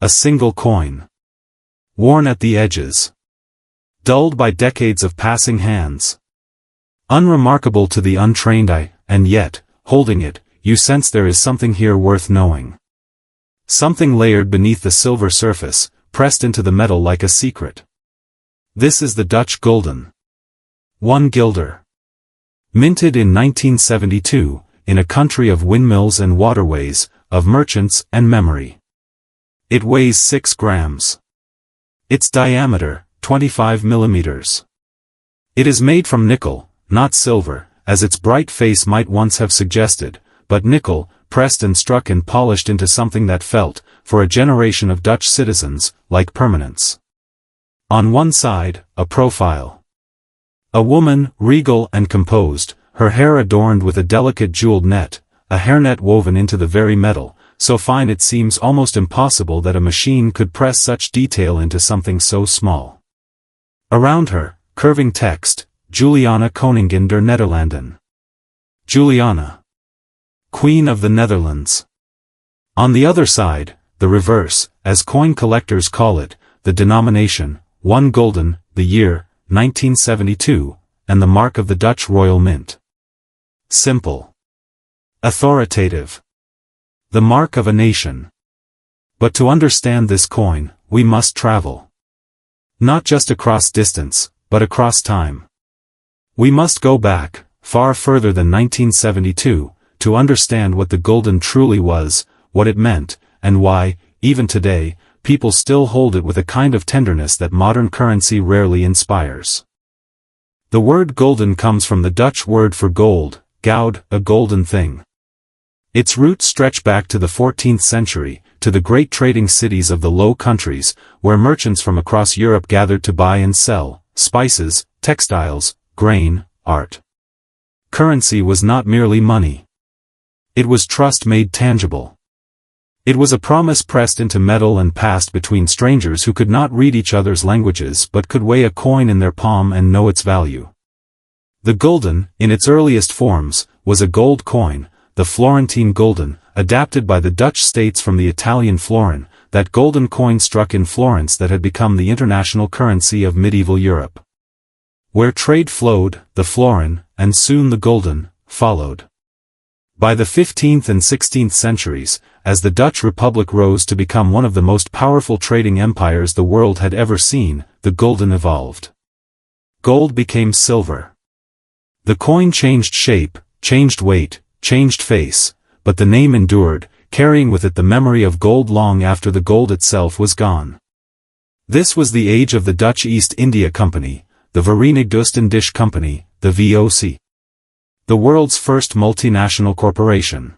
A single coin. Worn at the edges. Dulled by decades of passing hands. Unremarkable to the untrained eye, and yet, holding it, you sense there is something here worth knowing. Something layered beneath the silver surface, pressed into the metal like a secret. This is the Dutch Gulden. 1 guilder. Minted in 1972, in a country of windmills and waterways, of merchants and memory. It weighs 6 grams. Its diameter, 25 millimeters. It is made from nickel, not silver, as its bright face might once have suggested, but nickel, pressed and struck and polished into something that felt, for a generation of Dutch citizens, like permanence. On one side, a profile. A woman, regal and composed, her hair adorned with a delicate jeweled net, a hairnet woven into the very metal, so fine it seems almost impossible that a machine could press such detail into something so small. Around her, curving text, Juliana Koningin der Nederlanden. Juliana. Queen of the Netherlands. On the other side, the reverse, as coin collectors call it, the denomination, 1 gulden, the year, 1972, and the mark of the Dutch Royal Mint. Simple. Authoritative. The mark of a nation. But to understand this coin, we must travel. Not just across distance, but across time. We must go back, far further than 1972, to understand what the gulden truly was, what it meant, and why, even today, people still hold it with a kind of tenderness that modern currency rarely inspires. The word gulden comes from the Dutch word for gold, goud, a golden thing. Its roots stretch back to the 14th century, to the great trading cities of the Low Countries, where merchants from across Europe gathered to buy and sell spices, textiles, grain, art. Currency was not merely money. It was trust made tangible. It was a promise pressed into metal and passed between strangers who could not read each other's languages but could weigh a coin in their palm and know its value. The gulden, in its earliest forms, was a gold coin, the Florentine gulden, adapted by the Dutch states from the Italian florin, that golden coin struck in Florence that had become the international currency of medieval Europe. Where trade flowed, the florin, and soon the gulden, followed. By the 15th and 16th centuries, as the Dutch Republic rose to become one of the most powerful trading empires the world had ever seen, the gulden evolved. Gold became silver. The coin changed shape, changed weight, changed face, but the name endured, carrying with it the memory of gold long after the gold itself was gone. This was the age of the Dutch East India Company, the Verenigd Oost-Indisch Company, the VOC. The world's first multinational corporation.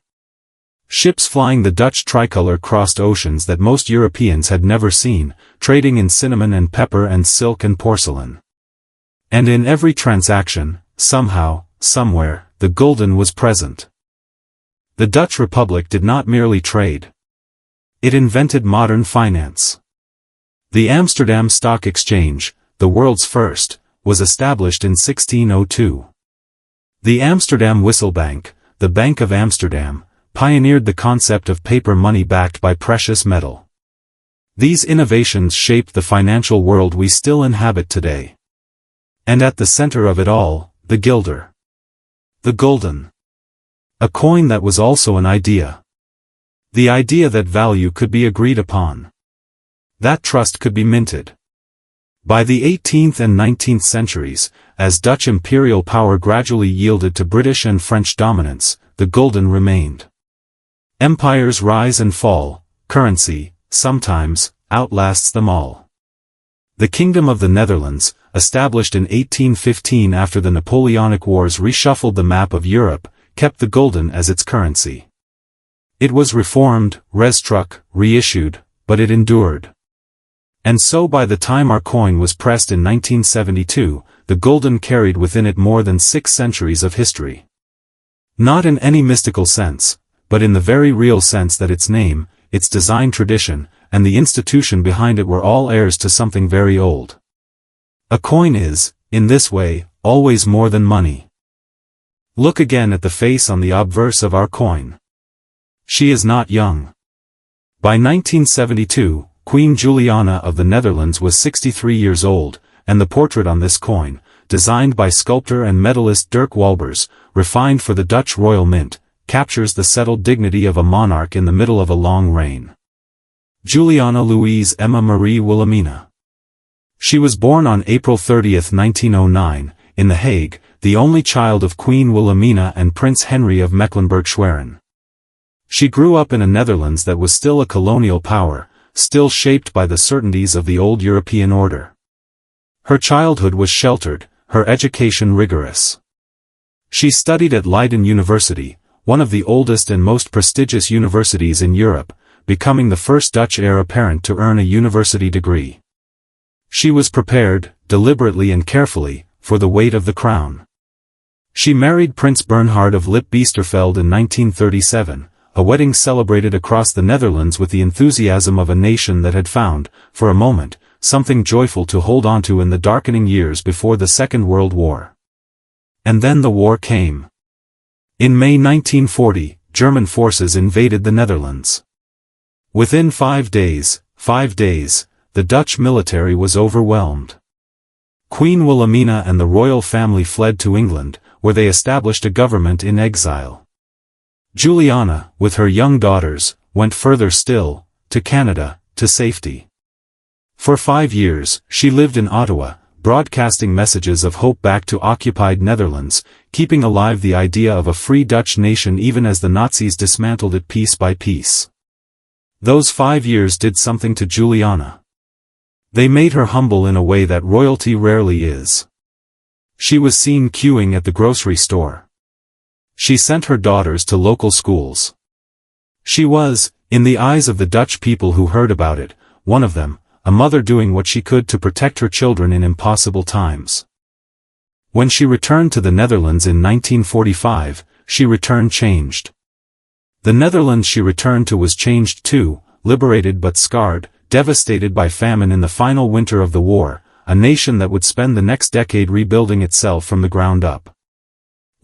Ships flying the Dutch tricolor crossed oceans that most Europeans had never seen, trading in cinnamon and pepper and silk and porcelain. And in every transaction, somehow, somewhere, the gulden was present. The Dutch Republic did not merely trade. It invented modern finance. The Amsterdam Stock Exchange, the world's first, was established in 1602. The Amsterdam Wisselbank, the Bank of Amsterdam, pioneered the concept of paper money backed by precious metal. These innovations shaped the financial world we still inhabit today. And at the center of it all, the guilder. The gulden. A coin that was also an idea. The idea that value could be agreed upon. That trust could be minted. By the 18th and 19th centuries, as Dutch imperial power gradually yielded to British and French dominance, the gulden remained. Empires rise and fall, currency, sometimes, outlasts them all. The Kingdom of the Netherlands, established in 1815 after the Napoleonic Wars reshuffled the map of Europe, kept the gulden as its currency. It was reformed, restruck, reissued, but it endured. And so by the time our coin was pressed in 1972, the gulden carried within it more than 6 centuries of history. Not in any mystical sense, but in the very real sense that its name, its design tradition, and the institution behind it were all heirs to something very old. A coin is, in this way, always more than money. Look again at the face on the obverse of our coin. She is not young. By 1972, Queen Juliana of the Netherlands was 63 years old, and the portrait on this coin, designed by sculptor and medalist Dirk Walbers, refined for the Dutch royal mint, captures the settled dignity of a monarch in the middle of a long reign. Juliana Louise Emma Marie Wilhelmina. She was born on April 30, 1909, in The Hague, the only child of Queen Wilhelmina and Prince Henry of Mecklenburg-Schwerin. She grew up in a Netherlands that was still a colonial power, still shaped by the certainties of the old European order. Her childhood was sheltered, her education rigorous. She studied at Leiden University, one of the oldest and most prestigious universities in Europe, becoming the first Dutch heir apparent to earn a university degree. She was prepared, deliberately and carefully, for the weight of the crown. She married Prince Bernhard of Lippe-Biesterfeld in 1937, a wedding celebrated across the Netherlands with the enthusiasm of a nation that had found, for a moment, something joyful to hold on to in the darkening years before the Second World War. And then the war came. In May 1940, German forces invaded the Netherlands. Within 5 days, the Dutch military was overwhelmed. Queen Wilhelmina and the royal family fled to England, where they established a government in exile. Juliana, with her young daughters, went further still, to Canada, to safety. For 5 years, she lived in Ottawa, broadcasting messages of hope back to occupied Netherlands, keeping alive the idea of a free Dutch nation even as the Nazis dismantled it piece by piece. Those 5 years did something to Juliana. They made her humble in a way that royalty rarely is. She was seen queuing at the grocery store. She sent her daughters to local schools. She was, in the eyes of the Dutch people who heard about it, one of them, a mother doing what she could to protect her children in impossible times. When she returned to the Netherlands in 1945, she returned changed. The Netherlands she returned to was changed too, liberated but scarred, devastated by famine in the final winter of the war, a nation that would spend the next decade rebuilding itself from the ground up.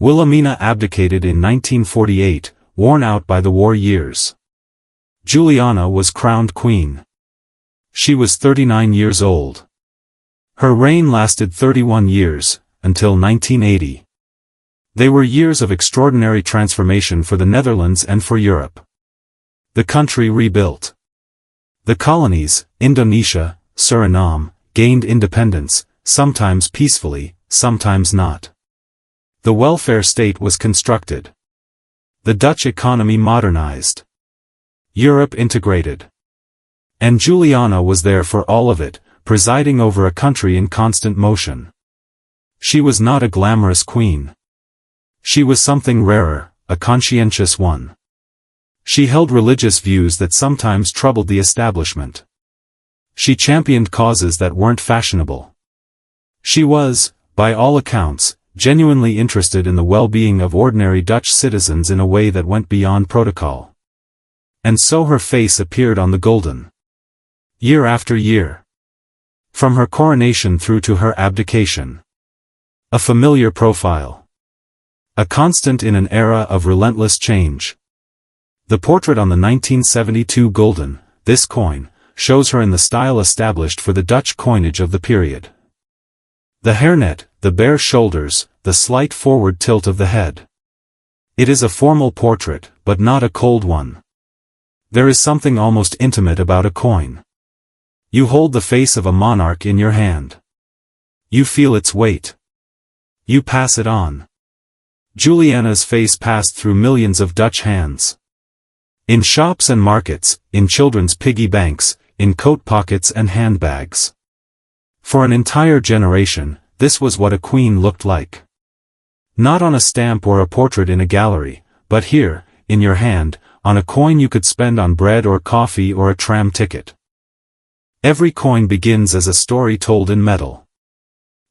Wilhelmina abdicated in 1948, worn out by the war years. Juliana was crowned queen. She was 39 years old. Her reign lasted 31 years, until 1980. They were years of extraordinary transformation for the Netherlands and for Europe. The country rebuilt. The colonies, Indonesia, Suriname, gained independence, sometimes peacefully, sometimes not. The welfare state was constructed. The Dutch economy modernized. Europe integrated. And Juliana was there for all of it, presiding over a country in constant motion. She was not a glamorous queen. She was something rarer, a conscientious one. She held religious views that sometimes troubled the establishment. She championed causes that weren't fashionable. She was, by all accounts, genuinely interested in the well-being of ordinary Dutch citizens in a way that went beyond protocol. And so her face appeared on the Gulden. Year after year. From her coronation through to her abdication. A familiar profile. A constant in an era of relentless change. The portrait on the 1972 Gulden, this coin, shows her in the style established for the Dutch coinage of the period. The hairnet, the bare shoulders, the slight forward tilt of the head. It is a formal portrait, but not a cold one. There is something almost intimate about a coin. You hold the face of a monarch in your hand. You feel its weight. You pass it on. Juliana's face passed through millions of Dutch hands. In shops and markets, in children's piggy banks, in coat pockets and handbags. For an entire generation, this was what a queen looked like. Not on a stamp or a portrait in a gallery, but here, in your hand, on a coin you could spend on bread or coffee or a tram ticket. Every coin begins as a story told in metal.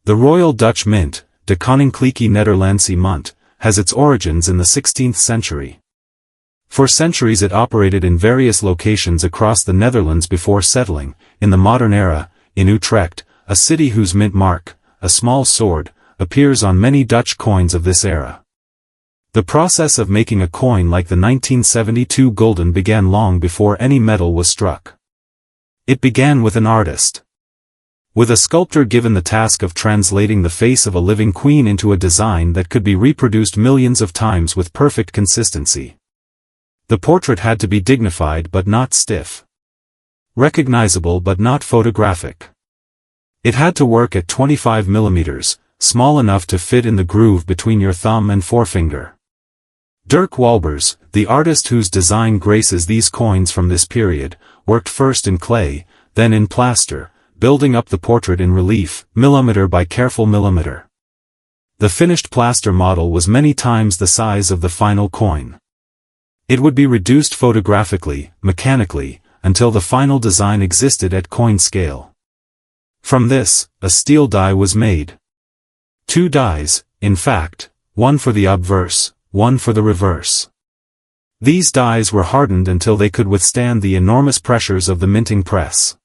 The Royal Dutch Mint, de Koninklijke Nederlandse Munt, has its origins in the 16th century. For centuries it operated in various locations across the Netherlands before settling, in the modern era, in Utrecht, a city whose mint mark, a small sword, appears on many Dutch coins of this era. The process of making a coin like the 1972 Gulden began long before any metal was struck. It began with an artist. With a sculptor given the task of translating the face of a living queen into a design that could be reproduced millions of times with perfect consistency. The portrait had to be dignified but not stiff. Recognizable but not photographic. It had to work at 25 millimeters, small enough to fit in the groove between your thumb and forefinger. Dirk Walbers, the artist whose design graces these coins from this period, worked first in clay, then in plaster, building up the portrait in relief, millimeter by careful millimeter. The finished plaster model was many times the size of the final coin. It would be reduced photographically, mechanically, until the final design existed at coin scale. From this, a steel die was made. 2 dies, in fact, one for the obverse, one for the reverse. These dies were hardened until they could withstand the enormous pressures of the minting press.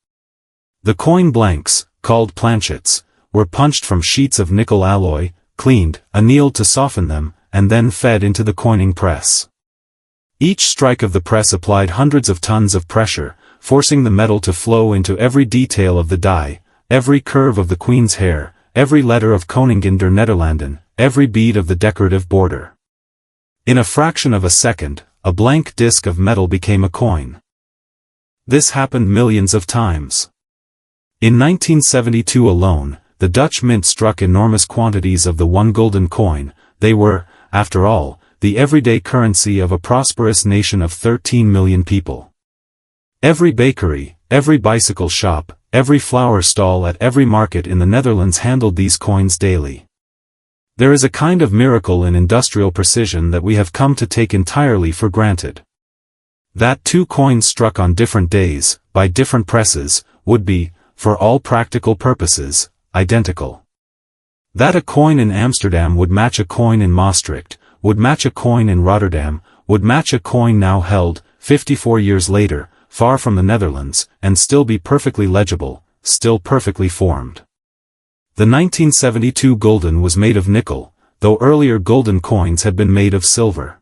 The coin blanks, called planchets, were punched from sheets of nickel alloy, cleaned, annealed to soften them, and then fed into the coining press. Each strike of the press applied hundreds of tons of pressure, forcing the metal to flow into every detail of the die, every curve of the queen's hair, every letter of Koningin der Nederlanden, every bead of the decorative border. In a fraction of a second, a blank disc of metal became a coin. This happened millions of times. In 1972 alone, the Dutch mint struck enormous quantities of the 1 gulden coin. They were, after all, the everyday currency of a prosperous nation of 13 million people. Every bakery, every bicycle shop, every flower stall at every market in the Netherlands handled these coins daily. There is a kind of miracle in industrial precision that we have come to take entirely for granted. That 2 coins struck on different days, by different presses, would be, for all practical purposes, identical. That a coin in Amsterdam would match a coin in Maastricht, would match a coin in Rotterdam, would match a coin now held, 54 years later, far from the Netherlands, and still be perfectly legible, still perfectly formed. The 1972 gulden was made of nickel, though earlier gulden coins had been made of silver.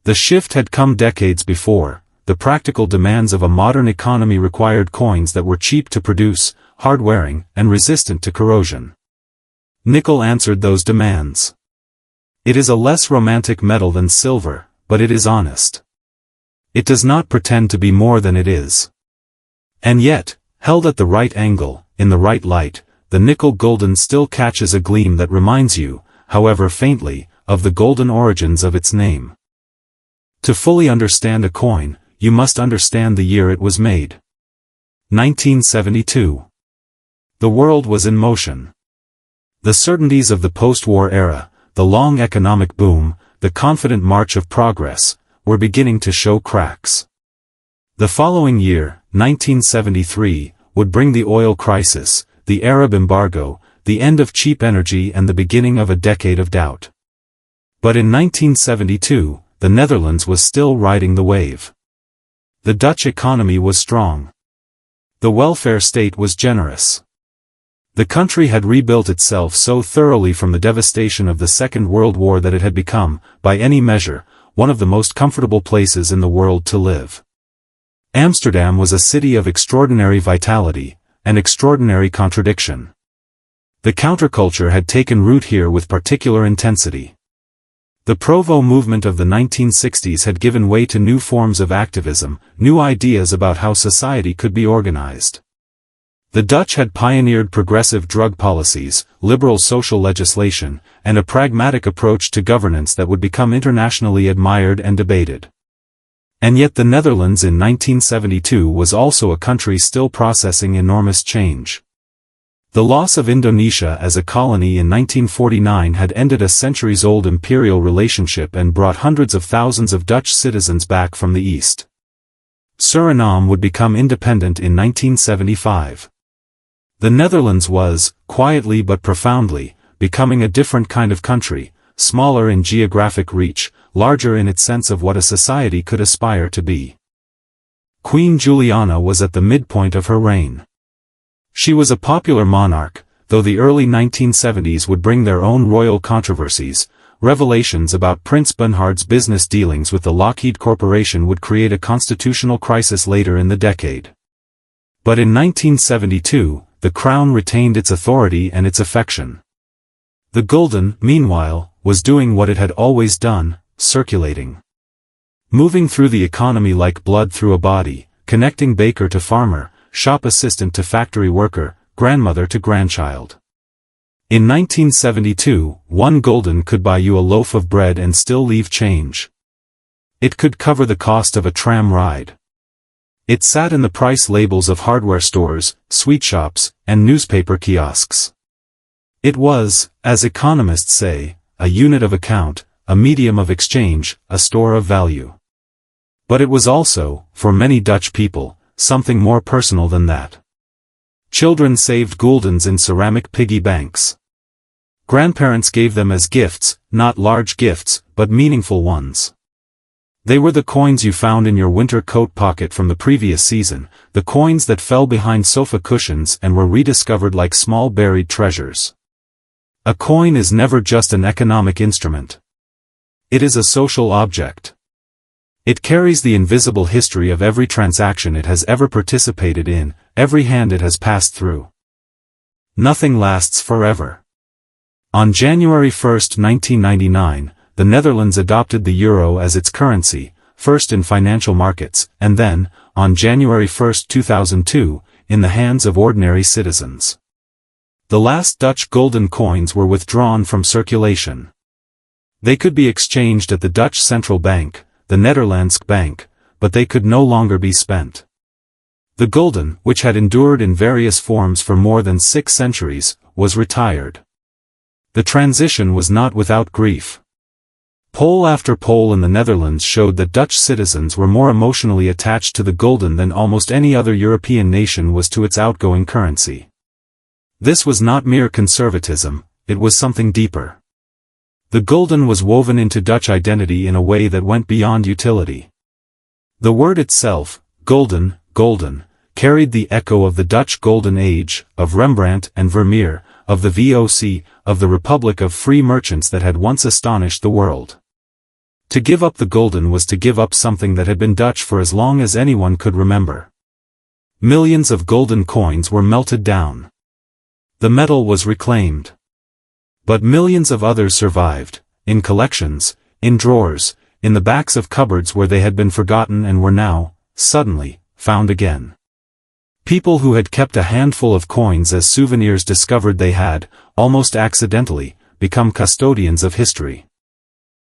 The shift had come decades before. The practical demands of a modern economy required coins that were cheap to produce, hard-wearing, and resistant to corrosion. Nickel answered those demands. It is a less romantic metal than silver, but it is honest. It does not pretend to be more than it is. And yet, held at the right angle, in the right light, the nickel gulden still catches a gleam that reminds you, however faintly, of the golden origins of its name. To fully understand a coin, you must understand the year it was made. 1972. The world was in motion. The certainties of the post-war era, the long economic boom, the confident march of progress, were beginning to show cracks. The following year, 1973, would bring the oil crisis, the Arab embargo, the end of cheap energy and the beginning of a decade of doubt. But in 1972, the Netherlands was still riding the wave. The Dutch economy was strong. The welfare state was generous. The country had rebuilt itself so thoroughly from the devastation of the Second World War that it had become, by any measure, one of the most comfortable places in the world to live. Amsterdam was a city of extraordinary vitality, and extraordinary contradiction. The counterculture had taken root here with particular intensity. The Provo movement of the 1960s had given way to new forms of activism, new ideas about how society could be organized. The Dutch had pioneered progressive drug policies, liberal social legislation, and a pragmatic approach to governance that would become internationally admired and debated. And yet the Netherlands in 1972 was also a country still processing enormous change. The loss of Indonesia as a colony in 1949 had ended a centuries-old imperial relationship and brought hundreds of thousands of Dutch citizens back from the east. Suriname would become independent in 1975. The Netherlands was, quietly but profoundly, becoming a different kind of country, smaller in geographic reach, larger in its sense of what a society could aspire to be. Queen Juliana was at the midpoint of her reign. She was a popular monarch, though the early 1970s would bring their own royal controversies. Revelations about Prince Bernhard's business dealings with the Lockheed Corporation would create a constitutional crisis later in the decade. But in 1972, the crown retained its authority and its affection. The gulden, meanwhile, was doing what it had always done, circulating. Moving through the economy like blood through a body, connecting baker to farmer, shop assistant to factory worker, grandmother to grandchild. In 1972, one gulden could buy you a loaf of bread and still leave change. It could cover the cost of a tram ride. It sat in the price labels of hardware stores, sweet shops, and newspaper kiosks. It was, as economists say, a unit of account, a medium of exchange, a store of value. But it was also, for many Dutch people, something more personal than that. Children saved guldens in ceramic piggy banks. Grandparents gave them as gifts, not large gifts, but meaningful ones. They were the coins you found in your winter coat pocket from the previous season, the coins that fell behind sofa cushions and were rediscovered like small buried treasures. A coin is never just an economic instrument. It is a social object. It carries the invisible history of every transaction it has ever participated in, every hand it has passed through. Nothing lasts forever. On January 1, 1999, the Netherlands adopted the euro as its currency, first in financial markets, and then, on January 1, 2002, in the hands of ordinary citizens. The last Dutch gulden coins were withdrawn from circulation. They could be exchanged at the Dutch Central Bank, the Nederlandse Bank, but they could no longer be spent. The gulden, which had endured in various forms for more than 6 centuries, was retired. The transition was not without grief. Poll after poll in the Netherlands showed that Dutch citizens were more emotionally attached to the gulden than almost any other European nation was to its outgoing currency. This was not mere conservatism, it was something deeper. The gulden was woven into Dutch identity in a way that went beyond utility. The word itself, gulden, golden, carried the echo of the Dutch Golden Age, of Rembrandt and Vermeer, of the VOC, of the Republic of Free Merchants that had once astonished the world. To give up the gulden was to give up something that had been Dutch for as long as anyone could remember. Millions of gulden coins were melted down. The metal was reclaimed. But millions of others survived, in collections, in drawers, in the backs of cupboards where they had been forgotten and were now, suddenly, found again. People who had kept a handful of coins as souvenirs discovered they had, almost accidentally, become custodians of history.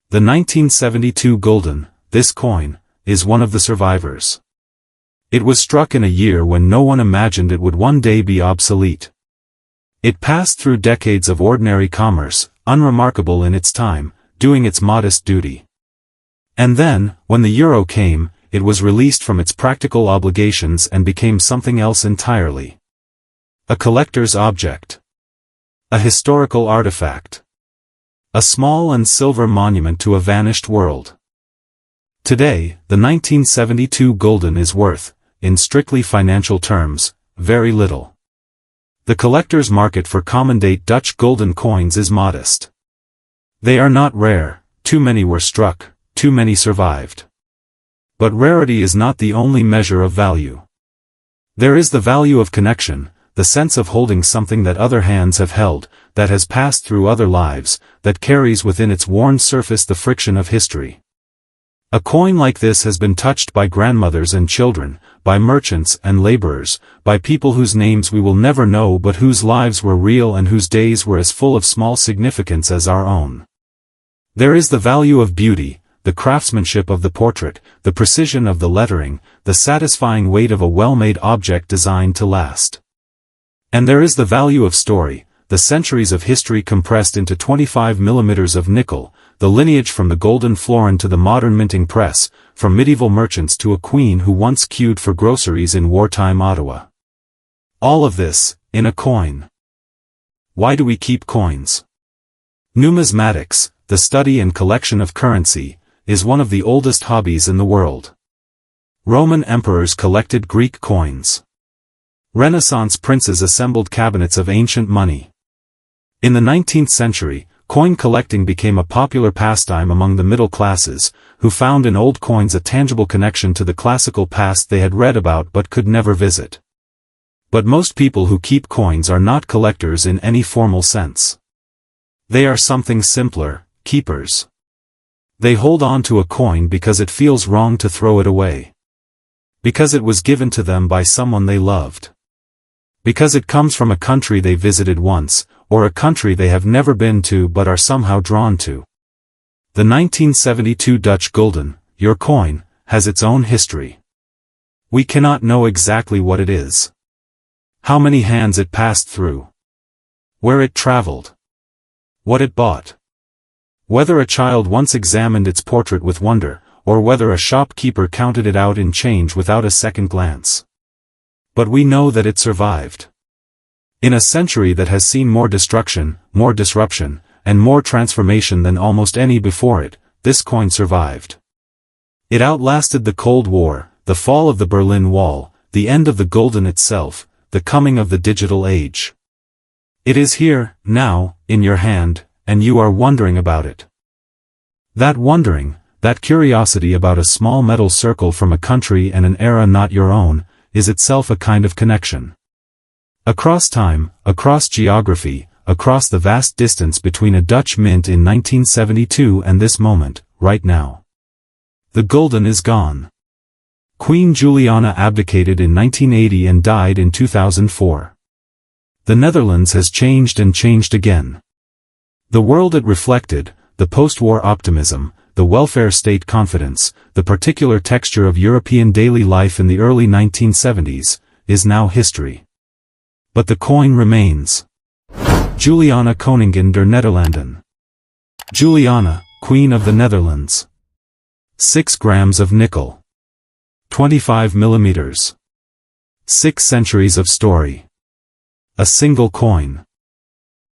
The 1972 gulden, this coin, is one of the survivors. It was struck in a year when no one imagined it would one day be obsolete. It passed through decades of ordinary commerce, unremarkable in its time, doing its modest duty. And then, when the euro came, it was released from its practical obligations and became something else entirely. A collector's object. A historical artifact. A small and silver monument to a vanished world. Today, the 1972 gulden is worth, in strictly financial terms, very little. The collector's market for common-date Dutch gulden coins is modest. They are not rare, too many were struck, too many survived. But rarity is not the only measure of value. There is the value of connection, the sense of holding something that other hands have held, that has passed through other lives, that carries within its worn surface the friction of history. A coin like this has been touched by grandmothers and children, by merchants and laborers, by people whose names we will never know but whose lives were real and whose days were as full of small significance as our own. There is the value of beauty, the craftsmanship of the portrait, the precision of the lettering, the satisfying weight of a well-made object designed to last. And there is the value of story, the centuries of history compressed into 25 millimeters of nickel, the lineage from the golden florin to the modern minting press, from medieval merchants to a queen who once queued for groceries in wartime Ottawa. All of this, in a coin. Why do we keep coins? Numismatics, the study and collection of currency, is one of the oldest hobbies in the world. Roman emperors collected Greek coins. Renaissance princes assembled cabinets of ancient money. In the 19th century, coin collecting became a popular pastime among the middle classes, who found in old coins a tangible connection to the classical past they had read about but could never visit. But most people who keep coins are not collectors in any formal sense. They are something simpler, keepers. They hold on to a coin because it feels wrong to throw it away. Because it was given to them by someone they loved. Because it comes from a country they visited once, or a country they have never been to but are somehow drawn to. The 1972 Dutch Gulden, your coin, has its own history. We cannot know exactly what it is. How many hands it passed through. Where it traveled. What it bought. Whether a child once examined its portrait with wonder, or whether a shopkeeper counted it out in change without a second glance. But we know that it survived. In a century that has seen more destruction, more disruption, and more transformation than almost any before it, this coin survived. It outlasted the Cold War, the fall of the Berlin Wall, the end of the Gulden itself, the coming of the digital age. It is here, now, in your hand, and you are wondering about it. That wondering, that curiosity about a small metal circle from a country and an era not your own, is itself a kind of connection. Across time, across geography, across the vast distance between a Dutch mint in 1972 and this moment, right now. The Gulden is gone. Queen Juliana abdicated in 1980 and died in 2004. The Netherlands has changed and changed again. The world it reflected, the post-war optimism, the welfare state confidence, the particular texture of European daily life in the early 1970s, is now history. But the coin remains. Juliana Koningin der Nederlanden. Juliana, Queen of the Netherlands. 6 grams of nickel. 25 millimeters. 6 centuries of story. A single coin.